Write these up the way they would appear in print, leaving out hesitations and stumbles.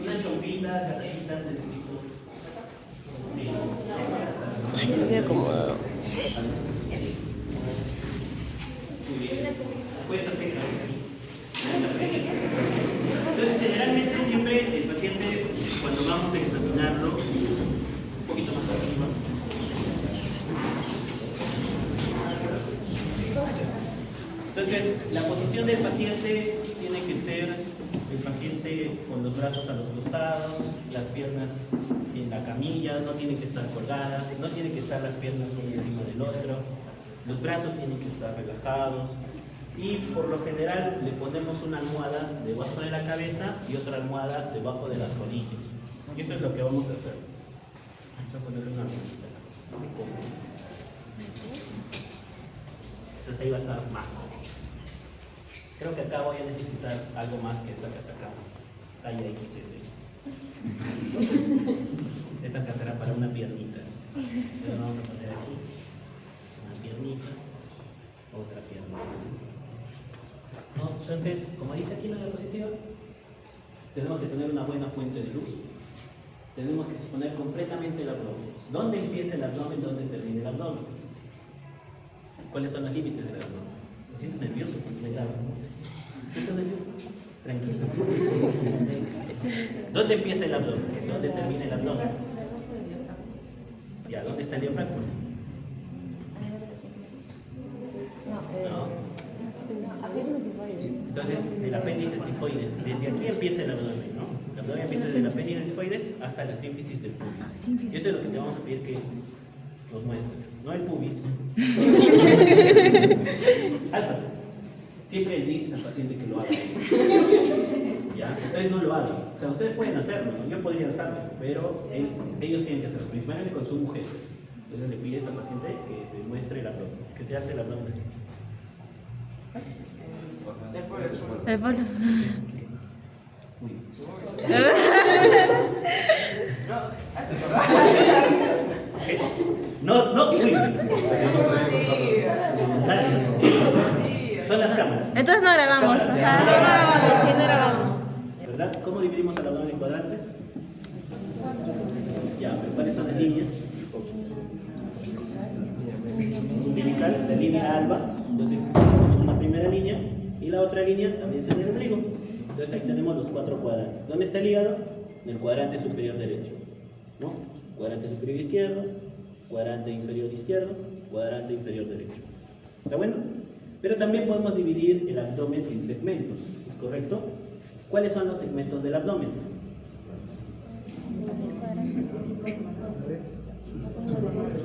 Una chompita, casaditas, necesito. Ay, me había acomodado. Muy bien. Puesto que entonces, generalmente siempre el paciente, cuando vamos a examinarlo, un poquito más arriba. Entonces, la posición del paciente tiene que ser el paciente con los brazos a los costados, las piernas en la camilla, no tienen que estar colgadas, no tienen que estar las piernas una encima del otro, los brazos tienen que estar relajados y por lo general le ponemos una almohada debajo de la cabeza y otra almohada debajo de las rodillas. Y eso es lo que vamos a hacer. Vamos a ponerle una almohadita. Entonces ahí va a estar más cómodo. Creo que acá voy a necesitar algo más que esta casa acá. Talla XS. Esta casa era para una piernita. Entonces vamos a poner aquí una piernita, otra piernita. ¿No? Entonces, como dice aquí la diapositiva, tenemos que tener una buena fuente de luz. Tenemos que exponer completamente el abdomen. ¿Dónde empieza el abdomen? ¿Dónde termina el abdomen? ¿Cuáles son los límites del abdomen? Me siento nervioso porque me grabo. ¿Estás nervioso? Tranquilo. ¿Dónde empieza el abdomen? ¿Dónde termina el abdomen? Ya, ¿dónde está el diafragma? No. Entonces, el apéndice sifoides, desde aquí empieza el abdomen, ¿no? El abdomen empieza desde el apéndice sifoides hasta la sínfisis del pubis. Y eso es lo que te vamos a pedir que nos muestres, no el pubis. Alza. Siempre le dices al paciente que lo haga. ¿Ya? Ustedes no lo hagan. O sea, ustedes pueden hacerlo, ¿no? Yo podría hacerlo, pero ellos tienen que hacerlo, principalmente con su mujer. Entonces le pides al paciente que te muestre el abdomen, que se alce el abdomen. El polo. No, uy. Son las cámaras. Entonces no grabamos. Ajá, no grabamos, sí, no grabamos. ¿Verdad? ¿Cómo dividimos el abdomen en cuadrantes? Ya, pero ¿cuáles son las líneas? Umbilical, la línea alba. Entonces, tenemos una primera línea y la otra línea también es el ombligo. Entonces ahí tenemos los 4 cuadrantes. ¿Dónde está el hígado? En el cuadrante superior derecho, ¿no? Cuadrante superior izquierdo, cuadrante inferior izquierdo, cuadrante inferior derecho. ¿Está bueno? Pero también podemos dividir el abdomen en segmentos, ¿correcto? ¿Cuáles son los segmentos del abdomen?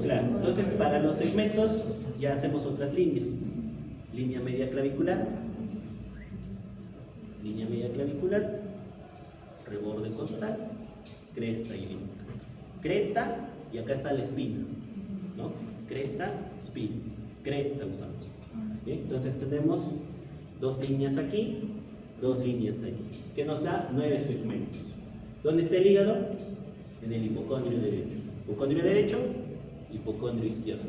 Claro, entonces para los segmentos ya hacemos otras líneas. Línea media clavicular, reborde costal, cresta y línea. Cresta, y acá está la espina, ¿no? Cresta, espina. Cresta usamos. ¿Bien? Entonces tenemos 2 líneas aquí, 2 líneas aquí, que nos da 9 segmentos. ¿Dónde está el hígado? En el hipocondrio derecho. Hipocondrio derecho, hipocondrio izquierdo.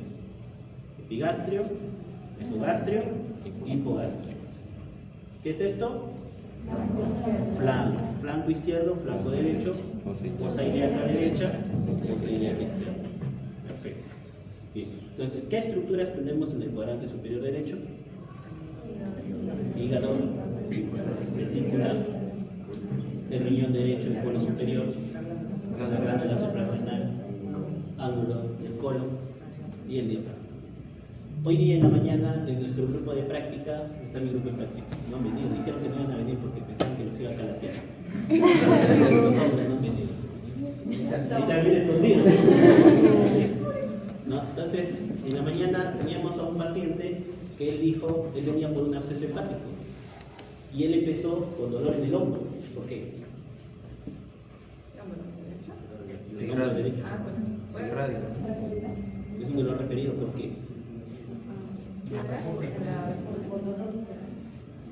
Epigastrio, mesogastrio, hipogastrio. ¿Qué es esto? Flanco. Flanco izquierdo, flanco derecho, fosa ilíaca derecha, fosa ilíaca izquierda. Perfecto. Bien. Entonces, ¿qué estructuras tenemos en el cuadrante superior derecho? Hígado, vesícula, el riñón derecho, el polo superior, la glándula suprarrenal, ángulo del colon y el diafragma. Hoy día en la mañana, en nuestro grupo de práctica, está mi grupo de práctica. No han venido, dijeron que no iban a venir porque pensaban que los iba a calatear. Los hombres no han venido. Y también escondidos. ¿No? Entonces, en la mañana teníamos a un paciente que él dijo, él venía por un absceso hepático. Y él empezó con dolor en el hombro. ¿Por qué? ¿El hombro derecho? Es un dolor referido, ¿por qué?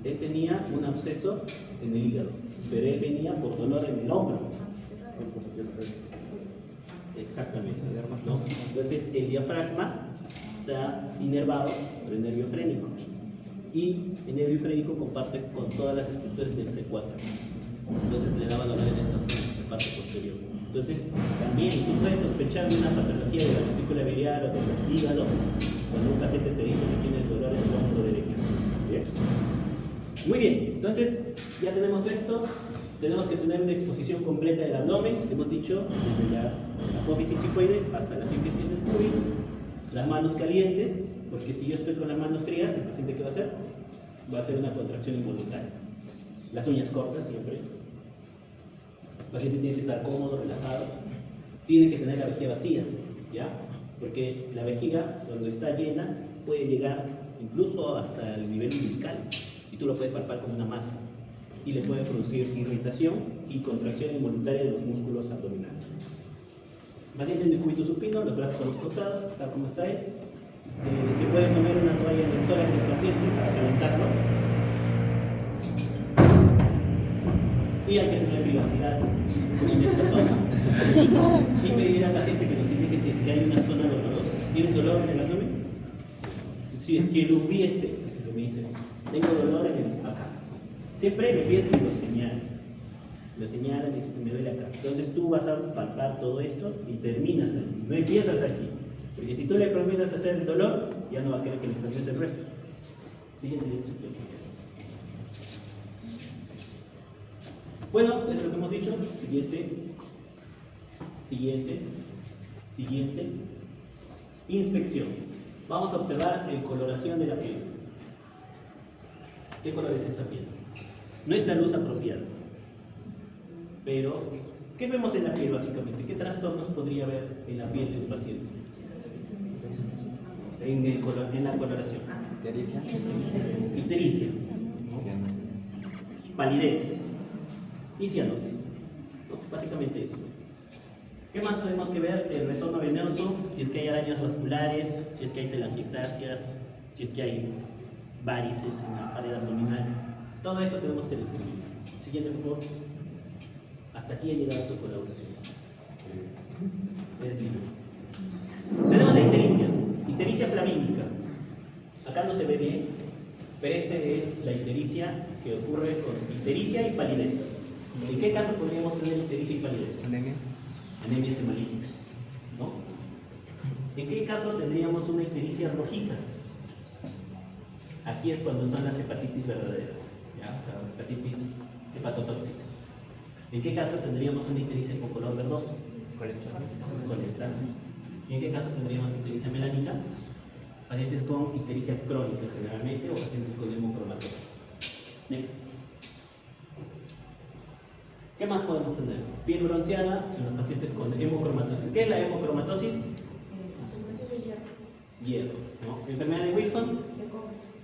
Él tenía un absceso en el hígado, pero él venía por dolor en el hombro. Exactamente, ¿no? Entonces el diafragma está inervado por el nervio frénico. y el nervio frénico comparte con todas las estructuras del C4. Entonces le daba dolor en esta zona, en la parte posterior. Entonces, también tú puedes sospechar de una patología de la vesícula biliar o del hígado cuando un paciente te dice que tiene el dolor en el hombro derecho. ¿Bien? Muy bien, entonces ya tenemos esto. Tenemos que tener una exposición completa del abdomen, hemos dicho, desde la apófisis sifoide hasta la sínfisis del pubis, las manos calientes, porque si yo estoy con las manos frías, ¿el paciente qué va a hacer? Va a hacer una contracción involuntaria. Las uñas cortas siempre. El paciente tiene que estar cómodo, relajado. Tiene que tener la vejiga vacía, ¿ya? Porque la vejiga, cuando está llena, puede llegar incluso hasta el nivel umbilical y tú lo puedes palpar como una masa y le puede producir irritación y contracción involuntaria de los músculos abdominales. El paciente en decúbito supino, los brazos a los costados, tal como está ahí. Se puede poner una toalla en el tórax del paciente para calentarlo. Y hay que tener privacidad en esta zona. Y pedir al paciente que nos indique si es que hay una zona dolorosa. ¿Tienes dolor en el abdomen? Si es que lo hubiese, me dice, tengo dolor en el acá. Siempre me pides que lo señalen. Lo señalan y dicen, me duele acá. Entonces tú vas a palpar todo esto y terminas ahí. No empiezas aquí. Porque si tú le prometes hacer el dolor, ya no va a querer que le examines el resto. Siguiente. Bueno, eso es lo que hemos dicho. Siguiente. Inspección. Vamos a observar la coloración de la piel. ¿Qué color es esta piel? No es la luz apropiada. Pero, ¿qué vemos en la piel básicamente? ¿Qué trastornos podría haber en la piel del paciente? En la coloración. Ictericia. Palidez. Y cianosis. Básicamente eso. ¿Qué más tenemos que ver? El retorno venoso, si es que hay arañas vasculares, si es que hay telangiectasias, si es que hay varices en la pared abdominal. Todo eso tenemos que describir. Siguiente, por favor. Hasta aquí ha llegado tu colaboración. Eres libre. Tenemos la ictericia flavínica. Acá no se ve bien, pero este es la ictericia que ocurre con ictericia y palidez. ¿En qué caso podríamos tener ictericia y palidez? Anemias hemalíticas, ¿no? ¿En qué caso tendríamos una ictericia rojiza? Aquí es cuando son las hepatitis verdaderas, ¿ya? O sea, hepatitis hepatotóxica. ¿En qué caso tendríamos una ictericia con color verdoso? Colestasis. ¿Y en qué caso tendríamos ictericia melánica? Pacientes con ictericia crónica generalmente o pacientes con hemocromatosis. Next. ¿Qué más podemos tener? Piel bronceada en los pacientes con hemocromatosis. ¿Qué es la hemocromatosis? Hierro, ¿no? Enfermedad de Wilson,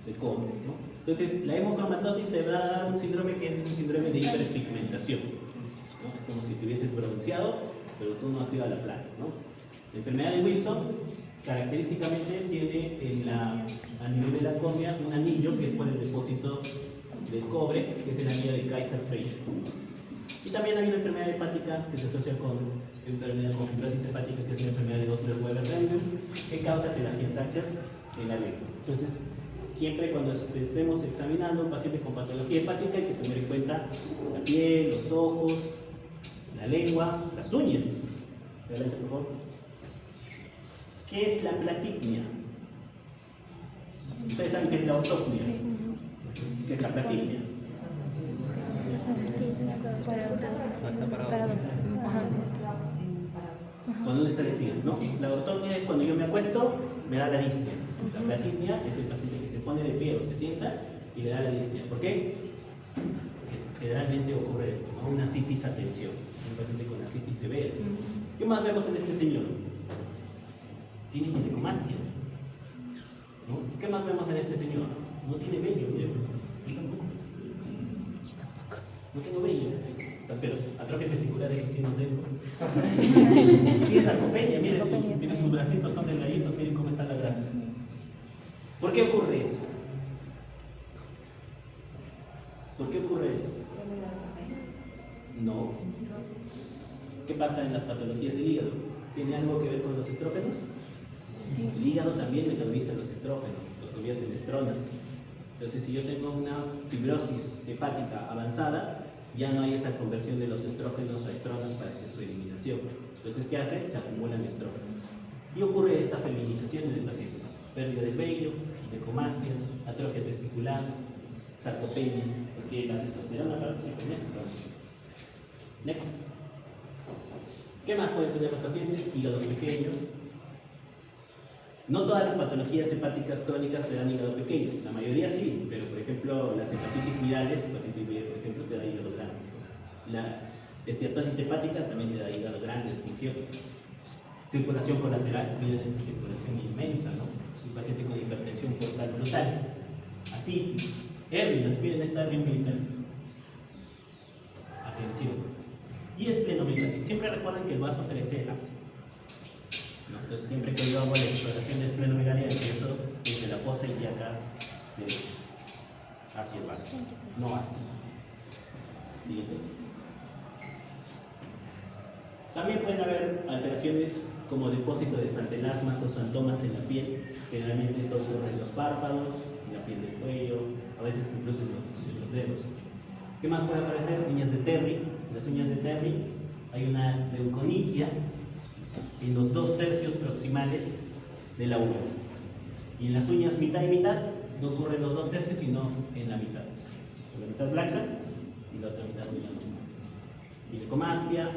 de cobre, ¿no? Entonces, la hemocromatosis te va a dar un síndrome que es un síndrome de hiperpigmentación, ¿no? Es como si te hubieses bronceado, pero tú no has ido a la playa, ¿no? La enfermedad de Wilson, característicamente, tiene a nivel de la córnea un anillo que es por el depósito de cobre, que es el anillo de Kaiser-Frazer. Y también hay una enfermedad hepática que se asocia con enfermedad con fibrosis hepática, que es la enfermedad de Osler-Weber-Remnant, que causa telangiectasias en la lengua. Entonces, siempre cuando estemos examinando a un paciente con patología hepática hay que tener en cuenta la piel, los ojos, la lengua, las uñas. Adelante, por favor. ¿Qué es la platicnia? Ustedes saben qué es la ortopnia. ¿Qué es la platicnia? Cuando uno está de pie, ¿no? La ortopnia es cuando yo me acuesto, me da la disnea. La platicnia es el paciente que se pone de pie o se sienta y le da la disnea. ¿Por qué? Porque generalmente ocurre esto, ¿no? Una citis a tensión, un paciente con una citis severa. ¿Qué más vemos en este señor? Tiene ginecomastia, ¿no? ¿Qué más vemos en este señor? No tiene vello, miren. No tengo vello, pero atrofia testicular eso sí no tengo. Sí es sarcopenia, miren sus bracitos son delgaditos, miren cómo está la grasa. ¿Por qué ocurre eso? ¿Por qué ocurre eso? No. ¿Qué pasa en las patologías del hígado? ¿Tiene algo que ver con los estrógenos? Sí. El hígado también metaboliza los estrógenos, los convierte en estronas. Entonces, si yo tengo una fibrosis hepática avanzada, ya no hay esa conversión de los estrógenos a estronas para que su eliminación. Entonces, ¿qué hace? Se acumulan estrógenos. Y ocurre esta feminización en el paciente. Pérdida del vello, ginecomastia, atrofia testicular, sarcopenia, porque la testosterona participa en esto. Next. ¿Qué más pueden tener los pacientes? Hígados pequeños. No todas las patologías hepáticas crónicas te dan hígado pequeño, la mayoría sí, pero por ejemplo las hepatitis virales, hepatitis B, por ejemplo, te da hígado grande. La esteatosis hepática también te da hígado grande, disfunción. Circulación colateral, miren esta circulación inmensa, ¿no? Es un paciente con hipertensión portal brutal, ascitis, hernias, miren esta hernia umbilical. Atención. Y esplenomegalia. Siempre recuerden que el vaso crece así. ¿No? Entonces, siempre que yo hago la exploración de esplenomegalia, empiezo desde la fosa ilíaca derecha hacia el vaso, no así. Siguiente. También pueden haber alteraciones como depósito de santelasmas o santomas en la piel. Generalmente esto ocurre en los párpados, en la piel del cuello, a veces incluso en los dedos. ¿Qué más puede aparecer? Uñas de Terry. En las uñas de Terry hay una leuconiquia en los 2/3 proximales de la uña. Y en las uñas mitad y mitad no ocurren los 2/3, sino en la mitad. La mitad blanca y la otra mitad uña normal. Ginecomastia.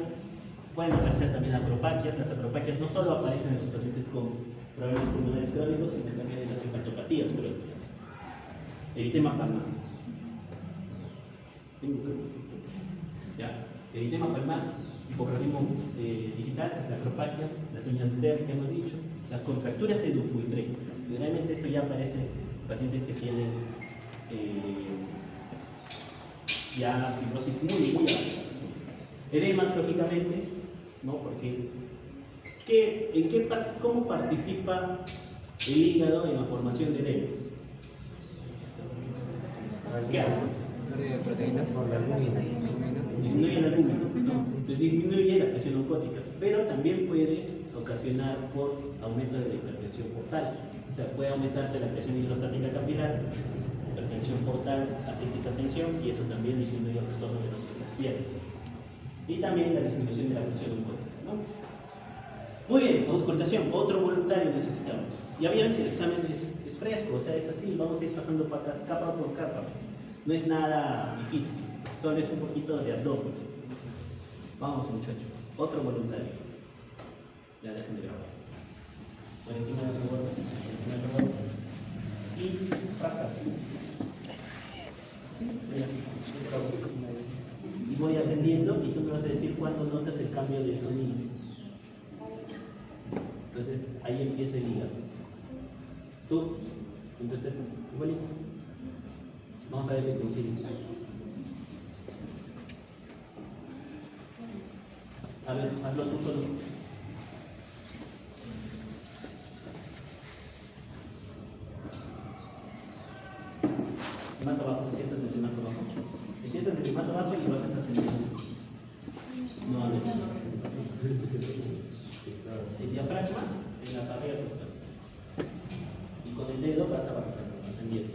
Pueden aparecer también acropaquias. Las acropaquias no solo aparecen en los pacientes con problemas pulmonares crónicos, sino también en las hepatopatías crónicas. Eritema palmar. Ya. Eritema palmar, hipocrotismo digital, la acropaquia, las uñas de Terry que hemos dicho, las contracturas de Dupuytren. Generalmente esto ya aparece en pacientes que tienen ya cirrosis muy avanzada. Edemas, lógicamente, ¿no? Porque ¿cómo participa el hígado en la formación de edemas? ¿Qué hace? Proteínas por la albúmina. Disminuye la albúmina, ¿no? Entonces disminuye la presión oncótica, pero también puede ocasionar por aumento de la hipertensión portal. O sea, puede aumentarte la presión hidrostática capilar, hipertensión portal, ascitis a tensión, y eso también disminuye el retorno venoso de las piernas. Y también la disminución de la presión oncótica, ¿no? Muy bien, auscultación, otro voluntario necesitamos. Ya vieron que el examen es fresco, o sea, es así, vamos a ir pasando capa por capa. No es nada difícil, solo es un poquito de abdomen. Vamos, muchachos, otro voluntario. Ya dejen de grabar. Por encima del robot, y rasca. Y voy ascendiendo y tú me vas a decir cuándo notas el cambio de sonido. Entonces ahí empieza el hígado. Tú, entonces igualito. Vamos a ver si coincide. A ver, hazlo tú solo. Más abajo, empiezas desde más abajo. Empiezas desde más abajo y lo haces ascendiendo. Nuevamente. El diafragma en la barriga costal. Y con el dedo vas avanzando, ascendiendo.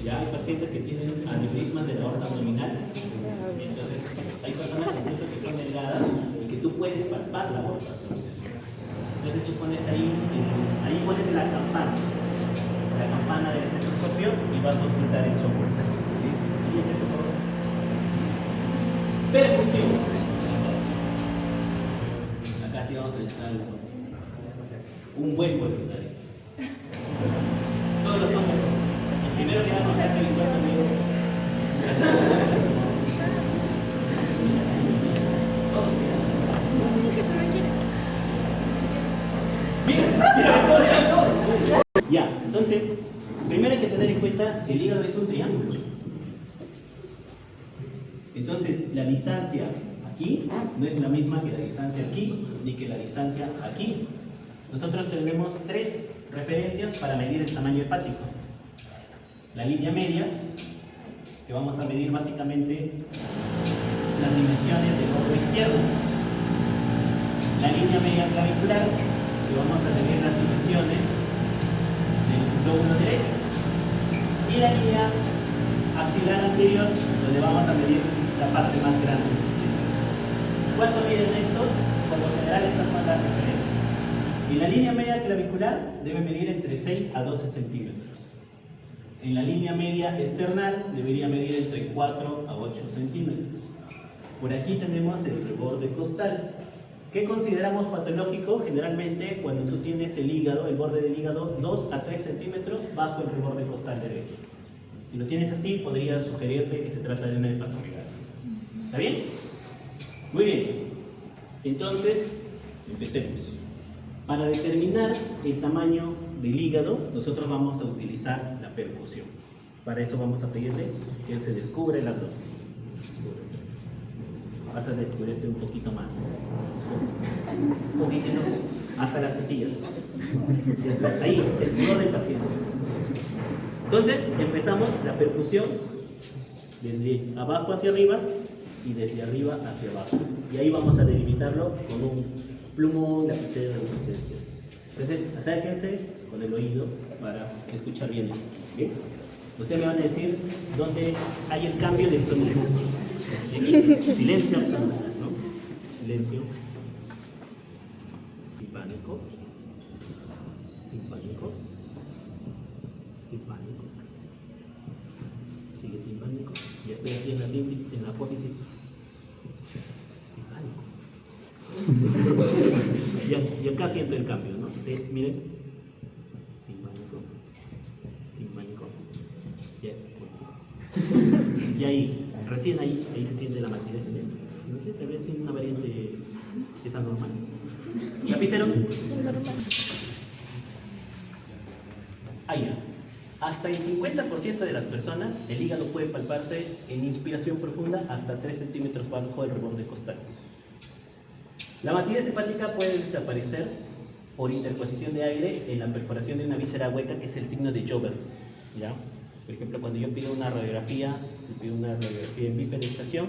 Ya hay pacientes que tienen aneurismas de la aorta abdominal. Entonces, hay personas incluso que son delgadas y que tú puedes palpar la aorta abdominal. Entonces, tú pones ahí pones la campana del estetoscopio y vas a auscultar el software. Percusión. Acá sí vamos a necesitar un buen voluntario. Todos los hombres. Primero que vamos a hacer visual conmigo. Todos, mira, todos. Ya, entonces, primero hay que tener en cuenta que el hígado es un triángulo. Entonces, la distancia aquí no es la misma que la distancia aquí, ni que la distancia aquí. Nosotros tenemos 3 referencias para medir el tamaño hepático. La línea media, que vamos a medir básicamente las dimensiones del hombro izquierdo. La línea media clavicular, que vamos a medir las dimensiones de lóbulo derecho. Y la línea axilar anterior, donde vamos a medir la parte más grande. ¿Cuánto miden estos? Por lo general estas son las referencias. Y la línea media clavicular debe medir entre 6 a 12 centímetros. En la línea media external debería medir entre 4 a 8 centímetros. Por aquí tenemos el reborde costal. ¿Qué consideramos patológico? Generalmente cuando tú tienes el hígado, el borde del hígado, 2 a 3 centímetros bajo el reborde costal derecho. Si lo tienes así, podría sugerirte que se trata de una hepatomegalia. ¿Está bien? Muy bien. Entonces, empecemos. Para determinar el tamaño del hígado, nosotros vamos a utilizar la percusión. Para eso vamos a pedirle que él se descubra el abdomen. Vas a descubrirte un poquito más. Un poquitito, hasta las tetillas. Ya está, ahí, el pudor del paciente. Entonces, empezamos la percusión desde abajo hacia arriba y desde arriba hacia abajo. Y ahí vamos a delimitarlo con un plumón, lapicero, lo que ustedes quieran. Entonces, acérquense con el oído para escuchar bien esto. ¿Bien? Ustedes me van a decir dónde hay el cambio del sonido. Y aquí, silencio absoluto, ¿no? Silencio. Timpánico. Timpánico. Timpánico. Sigue timpánico. Ya estoy aquí en la apófisis. Timpánico. Y acá siento el cambio, ¿no? Sí, miren. Timpánico. Timpánico. Ya. Y ahí, recién ahí se siente la matidez. No sé, tal vez tiene una variante que es anormal. ¿Lapicero? Ahí ya. Hasta el 50% de las personas, el hígado puede palparse en inspiración profunda hasta 3 centímetros bajo el reborde costal. La matidez hepática puede desaparecer por interposición de aire en la perforación de una víscera hueca, que es el signo de Jover. ¿Ya? Por ejemplo, cuando yo pido una radiografía en bipenestación,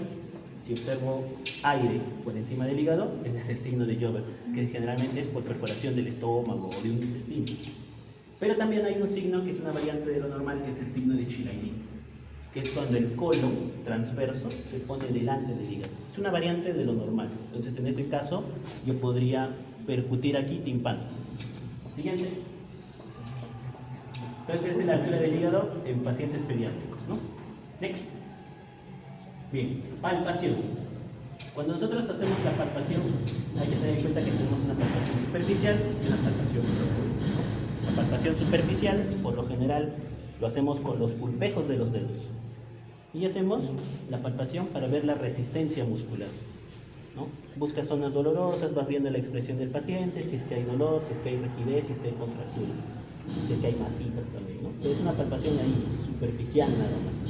si observo aire por encima del hígado, ese es el signo de Jover, que generalmente es por perforación del estómago o de un intestino. Pero también hay un signo que es una variante de lo normal, que es el signo de Chilaidí, que es cuando el colon transverso se pone delante del hígado. Es una variante de lo normal. Entonces, en ese caso, yo podría percutir aquí timpano. Siguiente. Entonces, es la altura del hígado en pacientes pediátricos, ¿no? Next. Bien, palpación. Cuando nosotros hacemos la palpación, hay que tener en cuenta que tenemos una palpación superficial y una palpación profunda, ¿no? La palpación superficial, por lo general, lo hacemos con los pulpejos de los dedos. Y hacemos la palpación para ver la resistencia muscular, ¿no? Buscas zonas dolorosas, vas viendo la expresión del paciente, si es que hay dolor, si es que hay rigidez, si es que hay contractura, si es que hay masitas también, ¿no? Pero es una palpación ahí superficial nada más,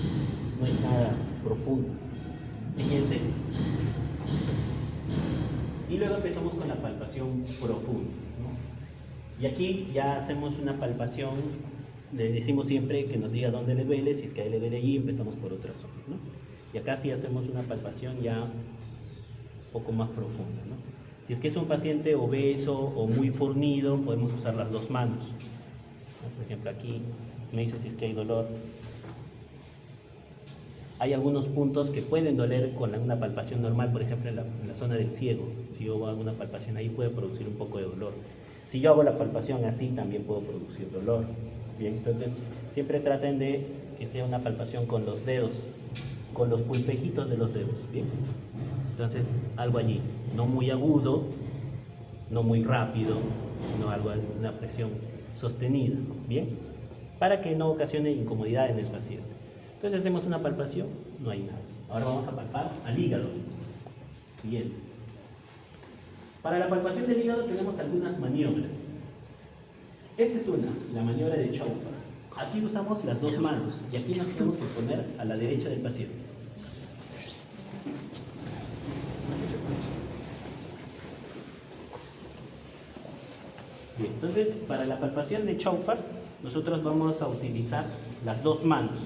no es nada profundo. Siguiente. Y luego empezamos con la palpación profunda, ¿no? Y aquí ya hacemos una palpación, le decimos siempre que nos diga dónde le duele, si es que a él le duele allí, empezamos por otra zona, ¿no? Y acá sí hacemos una palpación ya un poco más profunda, ¿no? Si es que es un paciente obeso o muy fornido, podemos usar las dos manos, ¿no? Por ejemplo, aquí me dice si es que hay dolor. Hay algunos puntos que pueden doler con una palpación normal, por ejemplo en la zona del ciego. Si yo hago una palpación ahí puede producir un poco de dolor. Si yo hago la palpación así también puedo producir dolor. Bien, entonces siempre traten de que sea una palpación con los dedos, con los pulpejitos de los dedos. Bien, entonces algo allí, no muy agudo, no muy rápido, sino algo, una presión sostenida. Bien, para que no ocasione incomodidad en el paciente. Entonces hacemos una palpación, no hay nada. Ahora vamos a palpar al hígado. Bien. Para la palpación del hígado tenemos algunas maniobras. Esta es la maniobra de Chopra. Aquí usamos las dos manos y aquí nos tenemos que poner a la derecha del paciente. Bien, entonces para la palpación de Chopra nosotros vamos a utilizar las dos manos.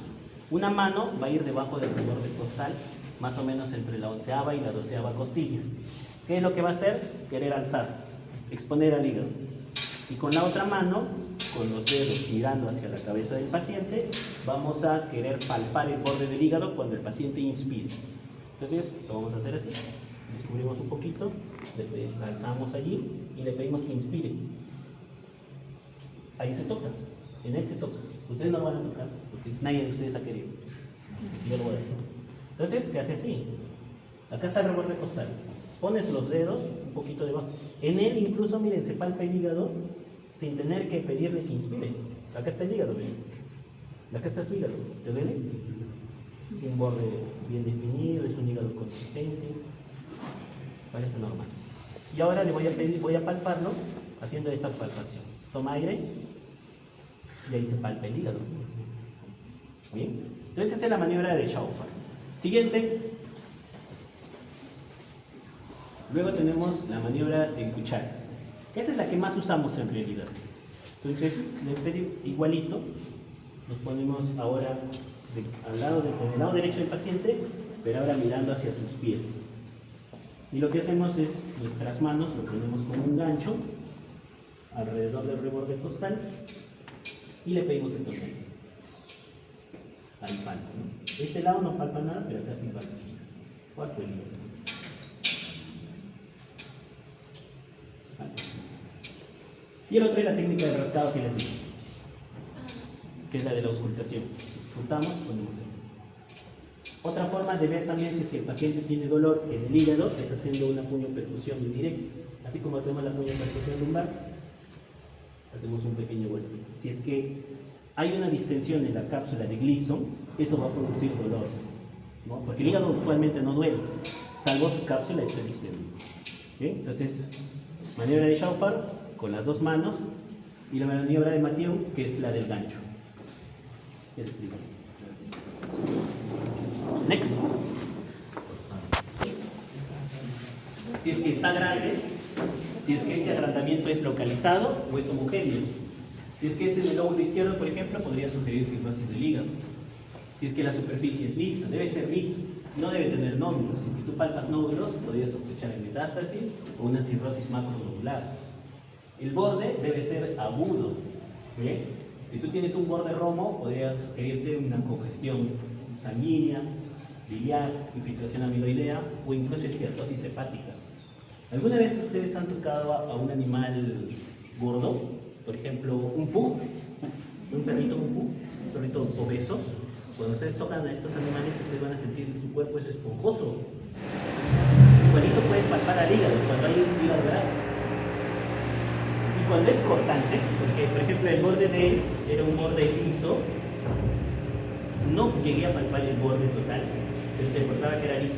Una mano va a ir debajo del reborde costal, más o menos entre la 11ª y la 12ª costilla. ¿Qué es lo que va a hacer? Querer alzar, exponer al hígado. Y con la otra mano con los dedos mirando hacia la cabeza del paciente, vamos a querer palpar el borde del hígado cuando el paciente inspire. Entonces, lo vamos a hacer así. Descubrimos un poquito, le alzamos allí y le pedimos que inspire. Ahí se toca, en él se toca. Ustedes no lo van a tocar, porque nadie de ustedes ha querido. Yo lo voy a decir. Entonces, se hace así. Acá está el reborde costal. Pones los dedos un poquito debajo. En él incluso, miren, se palpa el hígado sin tener que pedirle que inspire. Acá está el hígado, ¿ven? Acá está su hígado. ¿Te duele? Un borde bien definido, es un hígado consistente. Parece normal. Y ahora le voy a pedir, voy a palparlo haciendo esta palpación. Toma aire y ahí se palpa el hígado. Bien. Entonces esa es la maniobra de Schauffer. Siguiente. Luego tenemos la maniobra de cuchara. Esa es la que más usamos en realidad. Entonces, le pedí igualito, nos ponemos ahora del lado derecho del paciente, pero ahora mirando hacia sus pies. Y lo que hacemos es, nuestras manos lo ponemos como un gancho alrededor del reborde costal y le pedimos que toque. Ahí palpa, ¿no? Este lado no palpa nada, pero acá sí palpa. Cuarto el hígado. Y el otro es la técnica de rascado que les digo, que es la de la auscultación. Juntamos, ponemos ahí. Otra forma de ver también si es que el paciente tiene dolor en el hígado es haciendo una puño-percusión indirecta. Así como hacemos la puño-percusión lumbar, hacemos un pequeño golpe. Si es que hay una distensión en la cápsula de Gleason, eso va a producir dolor, ¿no? Porque el hígado usualmente no duele, salvo su cápsula esté distendida. ¿Okay? Entonces, maniobra de Schauffer con las dos manos y la maniobra de Mathieu, que es la del gancho. Next. Si es que está grande, si es que este agrandamiento es localizado o es homogéneo. Si es que es en el lóbulo izquierdo, por ejemplo, podría sugerir cirrosis del hígado. Si es que la superficie es lisa, debe ser lisa, no debe tener nódulos. Si tú palpas nódulos, podrías sospechar en metástasis o una cirrosis macronodular. El borde debe ser agudo. ¿Bien? Si tú tienes un borde romo, podría sugerirte una congestión sanguínea, biliar, infiltración amiloidea o incluso esteatosis hepática. ¿Alguna vez ustedes han tocado a un animal gordo? Por ejemplo, un pug, un perrito obeso. Cuando ustedes tocan a estos animales, ustedes van a sentir que su cuerpo es esponjoso. Igualito puedes palpar al hígado cuando hay un hígado graso. Y cuando es cortante, porque por ejemplo el borde de él era un borde liso, no llegué a palpar el borde total, pero se notaba que era liso.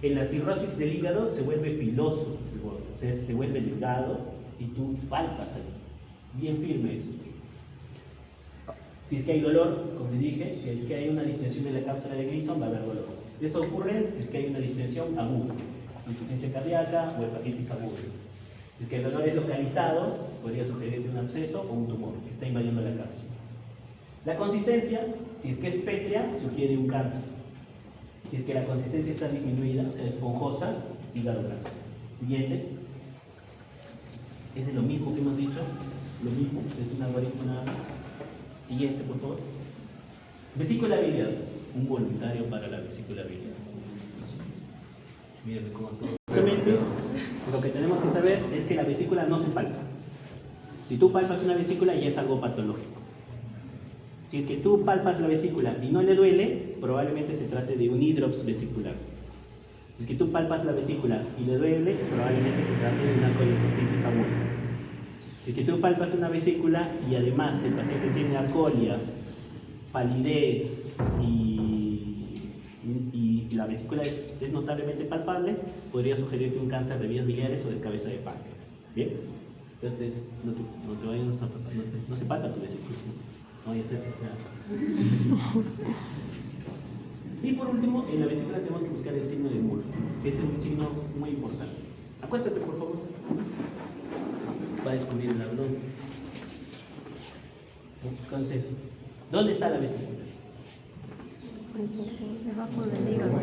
En la cirrosis del hígado se vuelve filoso el borde, o sea, se vuelve delgado y tú palpas ahí, bien firme eso. Si es que hay dolor, como les dije, si es que hay una distensión de la cápsula de Gleason, va a haber dolor. Eso ocurre si es que hay una distensión aguda, insuficiencia cardíaca o hepatitis aguda. Si es que el dolor es localizado, podría sugerirte un absceso o un tumor que está invadiendo la cápsula. La consistencia, si es que es pétrea, sugiere un cáncer. Si es que la consistencia está disminuida, o sea, esponjosa, hígado graso. Siguiente. Es de lo mismo que hemos dicho, lo mismo, es un algoritmo nada más. Siguiente, por favor. Vesícula biliar, un voluntario para la vesícula biliar. Miren cómo todo. Simplemente, lo que tenemos que saber es que la vesícula no se palpa. Si tú palpas una vesícula, ya es algo patológico. Si es que tú palpas la vesícula y no le duele, probablemente se trate de un hidrops vesicular. Si es que tú palpas la vesícula y le duele, probablemente se trate de una colecistitis aguda. Si es que tú palpas una vesícula y además el paciente tiene alcoholia, palidez y la vesícula es notablemente palpable, podría sugerirte un cáncer de vías biliares o de cabeza de páncreas. ¿Bien? Entonces, no se palpa tu vesícula. No vaya a ser que sea. Y por último, en la vesícula tenemos que buscar el signo de Murphy, que es un signo muy importante. Acuéstate, por favor. Va a descubrir el abdomen. Entonces, ¿dónde está la vesícula? Debajo del hígado.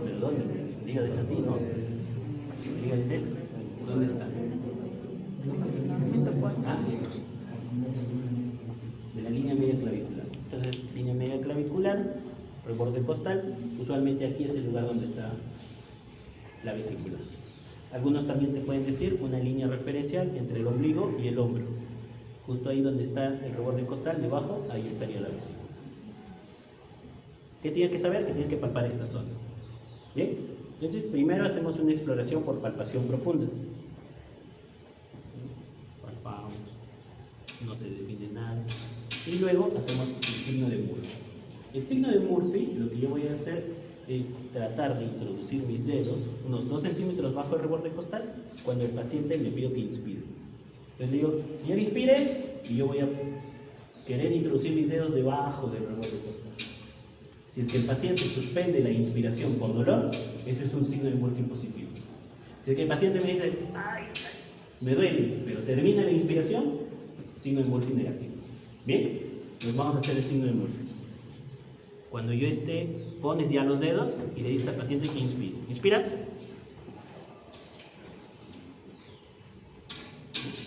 ¿Pero dónde? El hígado es así, ¿no? El hígado es este. ¿Dónde está? ¿Ah? el borde costal. Usualmente aquí es el lugar donde está la vesícula. Algunos también te pueden decir una línea referencial entre el ombligo y el hombro. Justo ahí donde está el reborde costal, debajo, ahí estaría la vesícula. ¿Qué tienes que saber? Que tienes que palpar esta zona. ¿Bien? Entonces, primero hacemos una exploración por palpación profunda. Palpamos, no se define nada. Y luego hacemos el signo de Murphy. El signo de Murphy, lo que yo voy a hacer es tratar de introducir mis dedos unos 2 centímetros bajo el reborde costal cuando el paciente le pido que inspire. Entonces le digo, señor, inspire, y yo voy a querer introducir mis dedos debajo del reborde costal. Si es que el paciente suspende la inspiración por dolor, eso es un signo de Murphy positivo. Si es que el paciente me dice, ay, me duele, pero termina la inspiración, signo de Murphy negativo. Bien, nos vamos a hacer el signo de Murphy. Cuando yo esté, pones ya los dedos y le dices al paciente que inspire. Inspira.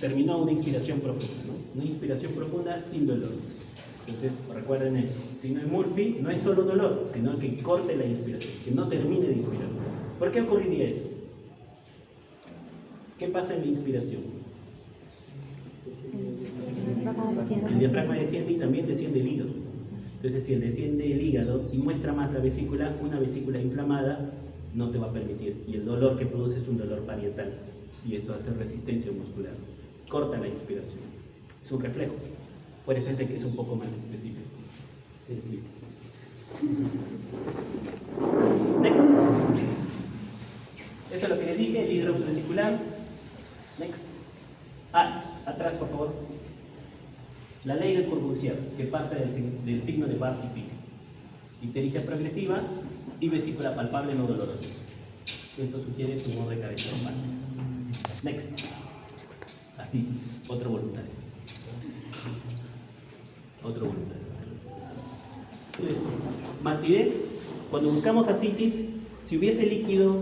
Terminó una inspiración profunda, ¿no? Una inspiración profunda sin dolor. Entonces, recuerden eso. Signo de Murphy no es solo dolor, sino que corte la inspiración, que no termine de inspirar. ¿Por qué ocurriría eso? ¿Qué pasa en la inspiración? El diafragma desciende y también desciende el hígado. Entonces, si desciende el hígado y muestra más la vesícula, una vesícula inflamada no te va a permitir. Y el dolor que produce es un dolor parietal. Y eso hace resistencia muscular. Corta la inspiración. Es un reflejo. Por eso es de que es un poco más específico. Next. Esto es lo que les dije, el hidrops vesicular. Next. Atrás, por favor. La ley de Corbusier, que parte del signo de Barth y Pick. Ictericia progresiva y vesícula palpable no dolorosa. Esto sugiere tumor de cabeza normal. Next. Así, otro voluntario. Otro voluntario. Entonces, matidez, cuando buscamos ascitis, si hubiese líquido,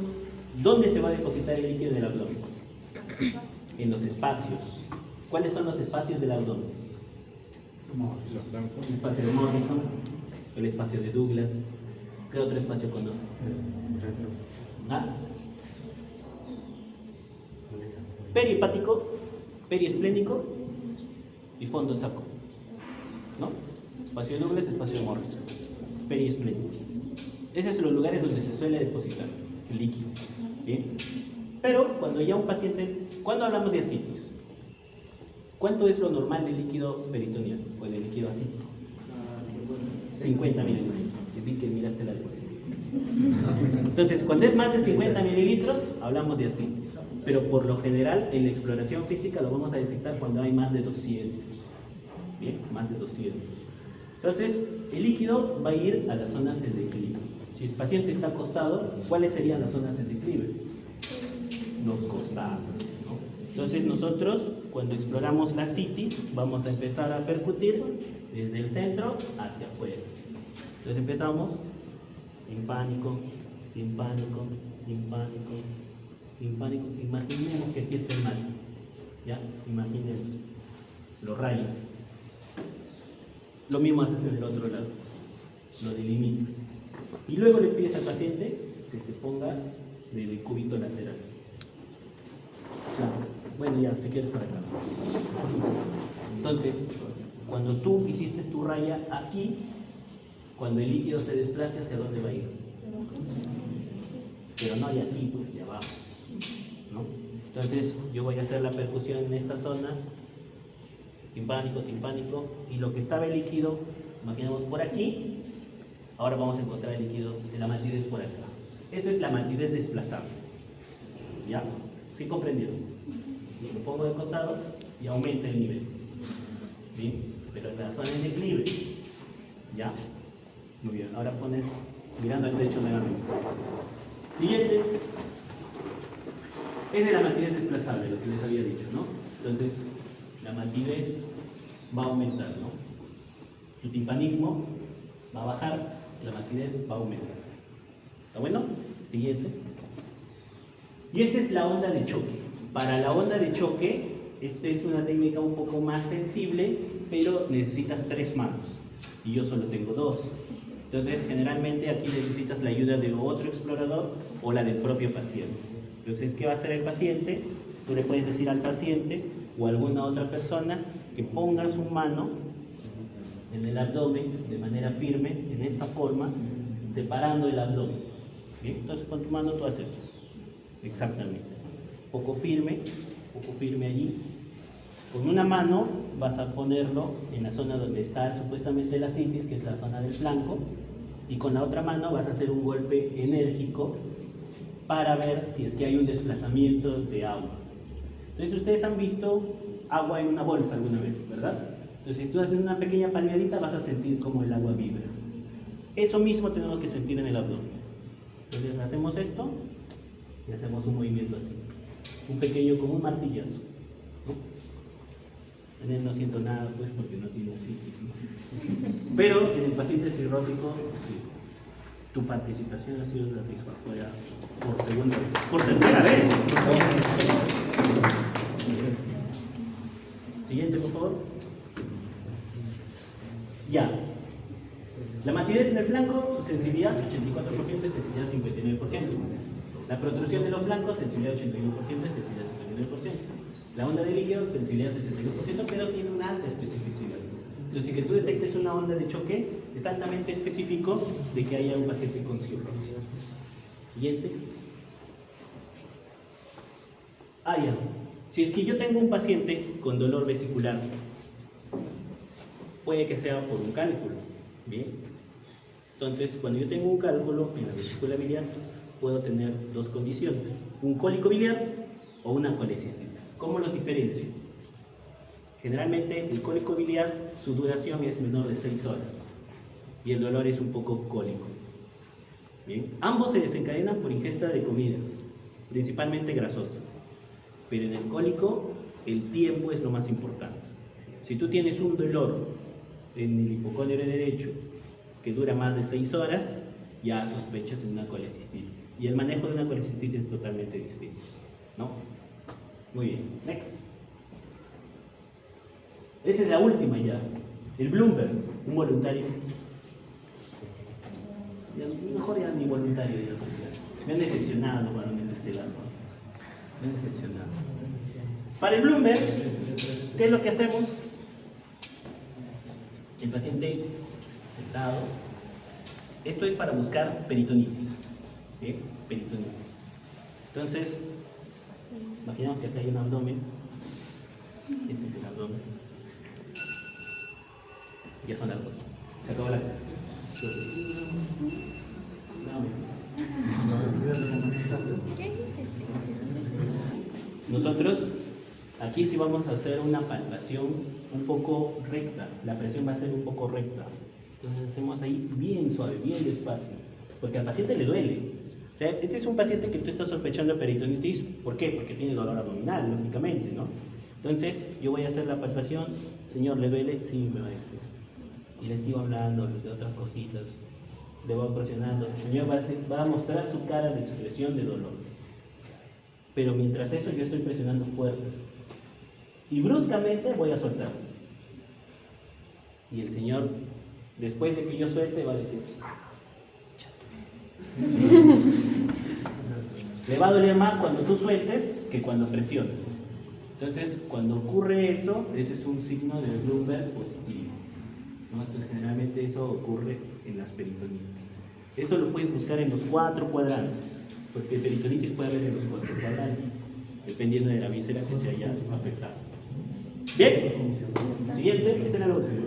¿dónde se va a depositar el líquido del abdomen? En los espacios. ¿Cuáles son los espacios del abdomen? El espacio de Morrison, el espacio de Douglas. ¿Qué otro espacio conoce? ¿Ah? Perihepático, periesplénico y fondo saco. ¿No? Espacio de Douglas, espacio de Morrison. Periesplénico. Esos son los lugares donde se suele depositar el líquido. ¿Bien? Pero cuando ya un paciente, cuando hablamos de ascitis, ¿cuánto es lo normal del líquido peritoneal o del líquido ascítico? 50 mililitros. Vi que miraste la diapositiva. Entonces, cuando es más de 50 mililitros, hablamos de ascitis. Pero por lo general, en la exploración física lo vamos a detectar cuando hay más de 200. Bien, más de 200. Entonces, el líquido va a ir a las zonas en declive. Si el paciente está acostado, ¿cuáles serían las zonas en declive? Los costados, ¿no? Entonces, nosotros, cuando exploramos la ascitis, vamos a empezar a percutir desde el centro hacia afuera. Entonces, empezamos timpánico, timpánico, timpánico, timpánico. Imaginemos que aquí está el mal. ¿Ya? Imaginemos. Lo rayas. Lo mismo haces en el otro lado. Lo delimitas. Y luego le pides al paciente que se ponga del cúbito lateral. O sea, bueno, ya, si quieres para acá. Entonces, cuando tú hiciste tu raya aquí, cuando el líquido se desplace, ¿hacia dónde va a ir? Pero no hay aquí, pues, de abajo, ¿no? Entonces, yo voy a hacer la percusión en esta zona, timpánico, timpánico, y lo que estaba el líquido, imaginemos por aquí, ahora vamos a encontrar el líquido de la matidez por acá. Esa es la matidez desplazable. ¿Ya? ¿Sí comprendieron? Lo pongo de costado y aumenta el nivel. ¿Bien? Pero en la zona en declive. ¿Ya? Muy bien. Ahora pones mirando al techo nuevamente. Siguiente. Es de la matidez desplazable, lo que les había dicho, ¿no? Entonces, la matidez va a aumentar, ¿no? Su timpanismo va a bajar, la matidez va a aumentar. ¿Está bueno? Siguiente. Y esta es la onda de choque. Para la onda de choque, esta es una técnica un poco más sensible, pero necesitas 3 manos. Y yo solo tengo 2. Entonces, generalmente aquí necesitas la ayuda de otro explorador o la del propio paciente. Entonces, ¿qué va a hacer el paciente? Tú le puedes decir al paciente o a alguna otra persona que ponga su mano en el abdomen de manera firme, en esta forma, separando el abdomen. ¿Bien? Entonces, con tu mano tú haces eso. Exactamente. Poco firme allí. Con una mano vas a ponerlo en la zona donde está supuestamente la citis, que es la zona del flanco, y con la otra mano vas a hacer un golpe enérgico para ver si es que hay un desplazamiento de agua. Entonces, ustedes han visto agua en una bolsa alguna vez, ¿verdad? Entonces, si tú haces una pequeña palmeadita, vas a sentir como el agua vibra. Eso mismo tenemos que sentir en el abdomen. Entonces, hacemos esto y hacemos un movimiento así. Un pequeño, como un martillazo, ¿no? En él no siento nada, pues, porque no tiene citis, ¿no? Pero en el paciente cirrótico, sí. Tu participación ha sido satisfactoria por tercera vez. Siguiente, por favor. Ya. La matidez en el flanco, su sensibilidad 84%, especificidad 59%. La protrusión de los flancos, sensibilidad 81%, especificidad 59%. La onda de líquido, sensibilidad 62%, pero tiene una alta especificidad. Entonces, que tú detectes una onda de choque es altamente específico de que haya un paciente con cirrosis. Siguiente. Ya. Si es que yo tengo un paciente con dolor vesicular, puede que sea por un cálculo. Bien. Entonces, cuando yo tengo un cálculo en la vesícula biliar, puedo tener dos condiciones: un cólico biliar o una colecistitis. ¿Cómo los diferencio? Generalmente el cólico biliar, su duración es menor de 6 horas y el dolor es un poco cólico. Bien. Ambos se desencadenan por ingesta de comida, principalmente grasosa, pero en el cólico el tiempo es lo más importante. Si tú tienes un dolor en el hipocondrio derecho que dura más de 6 horas, ya sospechas en una colecistitis, y el manejo de una colecistitis es totalmente distinto, ¿no? Muy bien, next. Esa es la última ya. El Bloomberg, un voluntario. Mejor ya ni voluntario. Me han decepcionado los varones de este lado. Me han decepcionado. Para el Bloomberg, ¿qué es lo que hacemos? El paciente sentado. Esto es para buscar peritonitis. ¿Bien? Peritonitis. Entonces, imaginemos que acá hay un abdomen. Este es el abdomen. Ya son las 2. Se acabó la clase. Nosotros aquí sí vamos a hacer una palpación un poco recta. La presión va a ser un poco recta. Entonces hacemos ahí bien suave, bien despacio, porque al paciente le duele. O sea, este es un paciente que tú estás sospechando de peritonitis. ¿Por qué? Porque tiene dolor abdominal, lógicamente, ¿no? Entonces yo voy a hacer la palpación. Señor, ¿le duele? Sí, me va a decir. Y le sigo hablando de otras cositas, le voy presionando. El señor va a mostrar su cara de expresión de dolor. Pero mientras eso yo estoy presionando fuerte. Y bruscamente voy a soltar. Y el señor, después de que yo suelte, va a decir... Le va a doler más cuando tú sueltes que cuando presiones. Entonces, cuando ocurre eso, ese es un signo de Bloomberg positivo, ¿no? Entonces, generalmente eso ocurre en las peritonitis. Eso lo puedes buscar en los 4 cuadrantes, porque peritonitis puede haber en los 4 cuadrantes, dependiendo de la víscera que se haya afectado. Bien, siguiente, esa era la última.